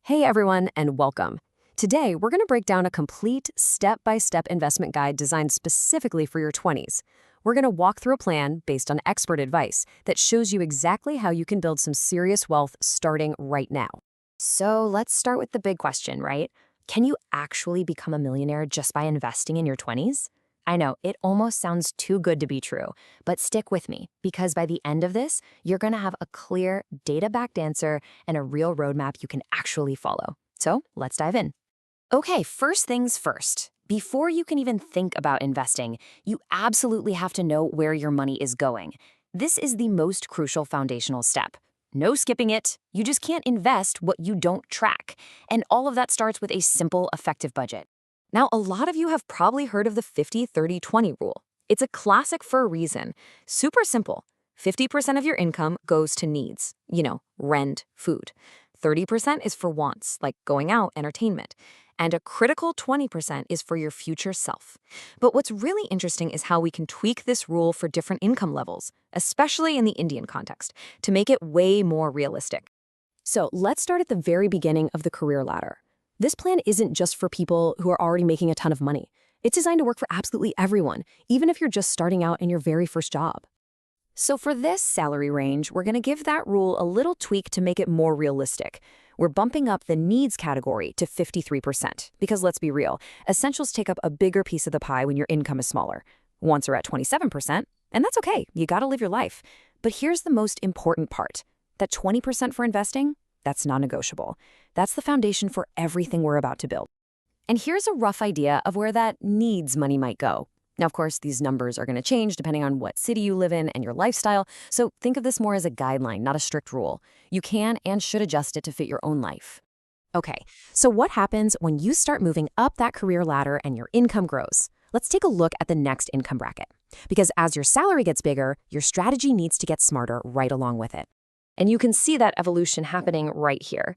Hey everyone, and welcome. Today, we're going to break down a complete step-by-step investment guide designed specifically for your 20s. We're going to walk through a plan based on expert advice that shows you exactly how you can build some serious wealth starting right now. So let's start with the big question, right? Can you actually become a millionaire just by investing in your 20s? I know, it almost sounds too good to be true, but stick with me, because by the end of this, you're going to have a clear, data-backed answer and a real roadmap you can actually follow. So let's dive in. Okay, first things first. Before you can even think about investing, you absolutely have to know where your money is going. This is the most crucial foundational step. No skipping it. You just can't invest what you don't track. And all of that starts with a simple, effective budget. Now, a lot of you have probably heard of the 50-30-20 rule. It's a classic for a reason. Super simple. 50% of your income goes to needs, rent, food. 30% is for wants, like going out, entertainment. And a critical 20% is for your future self. But what's really interesting is how we can tweak this rule for different income levels, especially in the Indian context, to make it way more realistic. So let's start at the very beginning of the career ladder. This plan isn't just for people who are already making a ton of money. It's designed to work for absolutely everyone, even if you're just starting out in your very first job. So for this salary range, we're going to give that rule a little tweak to make it more realistic. We're bumping up the needs category to 53%, because let's be real, essentials take up a bigger piece of the pie when your income is smaller. Wants are at 27%, and that's okay, you gotta live your life. But here's the most important part. That 20% for investing, that's non-negotiable. That's the foundation for everything we're about to build. And here's a rough idea of where that needs money might go. Now, of course, these numbers are going to change depending on what city you live in and your lifestyle, so think of this more as a guideline, not a strict rule. You can and should adjust it to fit your own life. Okay, so what happens when you start moving up that career ladder and your income grows? Let's take a look at the next income bracket. Because as your salary gets bigger, your strategy needs to get smarter right along with it. And you can see that evolution happening right here.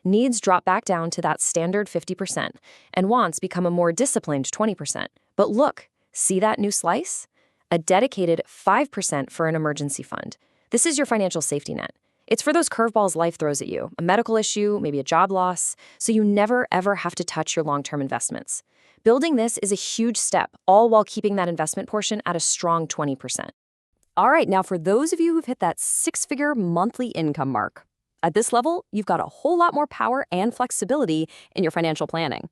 Needs drop back down to that standard 50%, and wants become a more disciplined 20%. But look, see that new slice? A dedicated 5% for an emergency fund. This is your financial safety net. It's for those curveballs life throws at you, a medical issue, maybe a job loss, so you never ever have to touch your long-term investments. Building this is a huge step, all while keeping that investment portion at a strong 20%. All right, now for those of you who've hit that six-figure monthly income mark, at this level, you've got a whole lot more power and flexibility in your financial planning.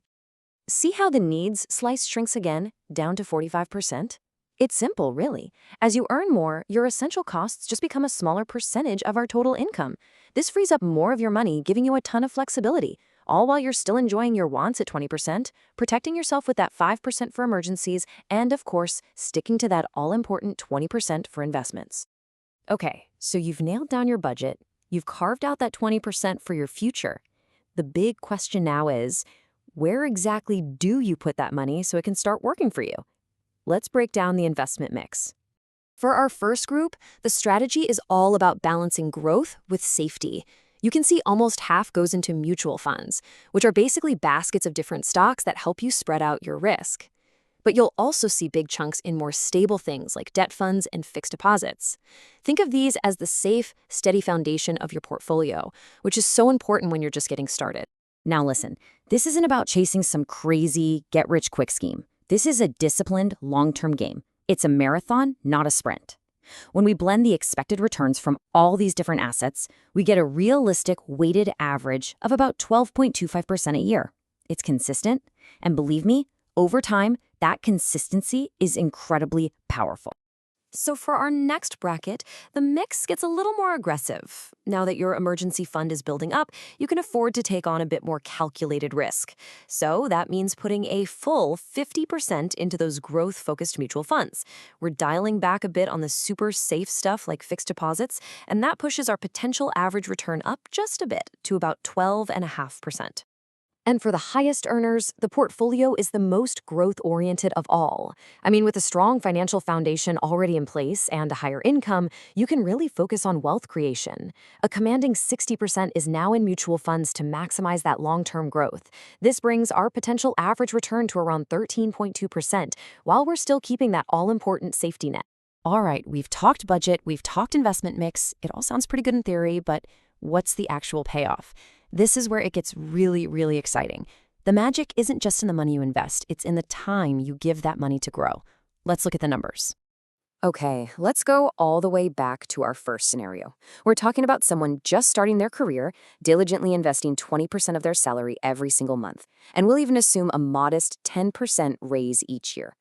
See how the needs slice shrinks again, down to 45%? It's simple, really. As you earn more, your essential costs just become a smaller percentage of our total income. This frees up more of your money, giving you a ton of flexibility, all while you're still enjoying your wants at 20%, protecting yourself with that 5% for emergencies, and of course, sticking to that all-important 20% for investments. Okay, so you've nailed down your budget, you've carved out that 20% for your future. The big question now is, where exactly do you put that money so it can start working for you? Let's break down the investment mix. For our first group, the strategy is all about balancing growth with safety. You can see almost half goes into mutual funds, which are basically baskets of different stocks that help you spread out your risk. But you'll also see big chunks in more stable things like debt funds and fixed deposits. Think of these as the safe, steady foundation of your portfolio, which is so important when you're just getting started. Now listen, this isn't about chasing some crazy get-rich-quick scheme. This is a disciplined, long-term game. It's a marathon, not a sprint. When we blend the expected returns from all these different assets, we get a realistic weighted average of about 12.25% a year. It's consistent, and believe me, over time, that consistency is incredibly powerful. So for our next bracket, the mix gets a little more aggressive. Now that your emergency fund is building up, you can afford to take on a bit more calculated risk. So that means putting a full 50% into those growth-focused mutual funds. We're dialing back a bit on the super safe stuff like fixed deposits, and that pushes our potential average return up just a bit to about 12.5%. And for the highest earners, the portfolio is the most growth-oriented of all. I mean, with a strong financial foundation already in place and a higher income, you can really focus on wealth creation. A commanding 60% is now in mutual funds to maximize that long-term growth. This brings our potential average return to around 13.2%, while we're still keeping that all-important safety net. All right, we've talked budget, we've talked investment mix. It all sounds pretty good in theory, but what's the actual payoff? This is where it gets really, really exciting. The magic isn't just in the money you invest, it's in the time you give that money to grow. Let's look at the numbers. Okay, let's go all the way back to our first scenario. We're talking about someone just starting their career, diligently investing 20% of their salary every single month, and we'll even assume a modest 10% raise each year.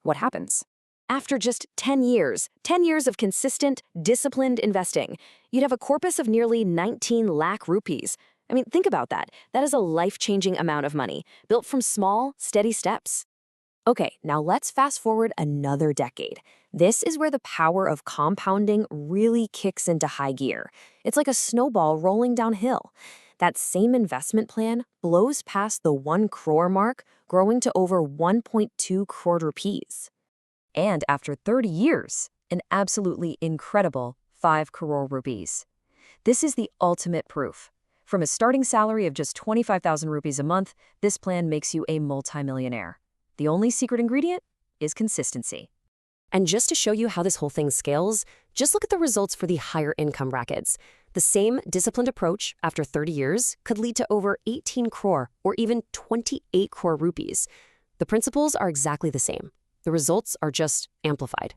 What happens? After just 10 years of consistent, disciplined investing, you'd have a corpus of nearly 19 lakh rupees. I mean, think about that. That is a life-changing amount of money, built from small, steady steps. Okay, now let's fast forward another decade. This is where the power of compounding really kicks into high gear. It's like a snowball rolling downhill. That same investment plan blows past the 1 crore mark, growing to over 1.2 crore rupees. And after 30 years, an absolutely incredible 5 crore rupees. This is the ultimate proof. From a starting salary of just 25,000 rupees a month, this plan makes you a multimillionaire. The only secret ingredient is consistency. And just to show you how this whole thing scales, just look at the results for the higher income brackets. The same disciplined approach after 30 years could lead to over 18 crore or even 28 crore rupees. The principles are exactly the same. The results are just amplified.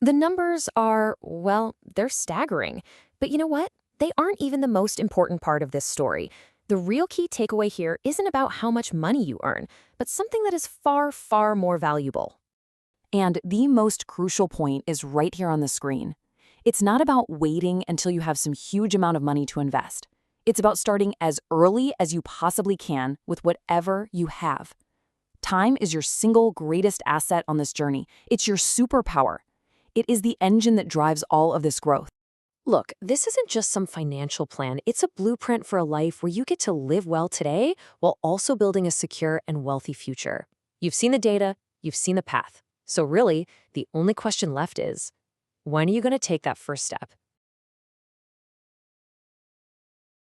The numbers are, well, they're staggering. But you know what? They aren't even the most important part of this story. The real key takeaway here isn't about how much money you earn, but something that is far, far more valuable. And the most crucial point is right here on the screen. It's not about waiting until you have some huge amount of money to invest. It's about starting as early as you possibly can with whatever you have. Time is your single greatest asset on this journey. It's your superpower. It is the engine that drives all of this growth. Look, this isn't just some financial plan. It's a blueprint for a life where you get to live well today while also building a secure and wealthy future. You've seen the data, you've seen the path. So really, the only question left is, when are you going to take that first step?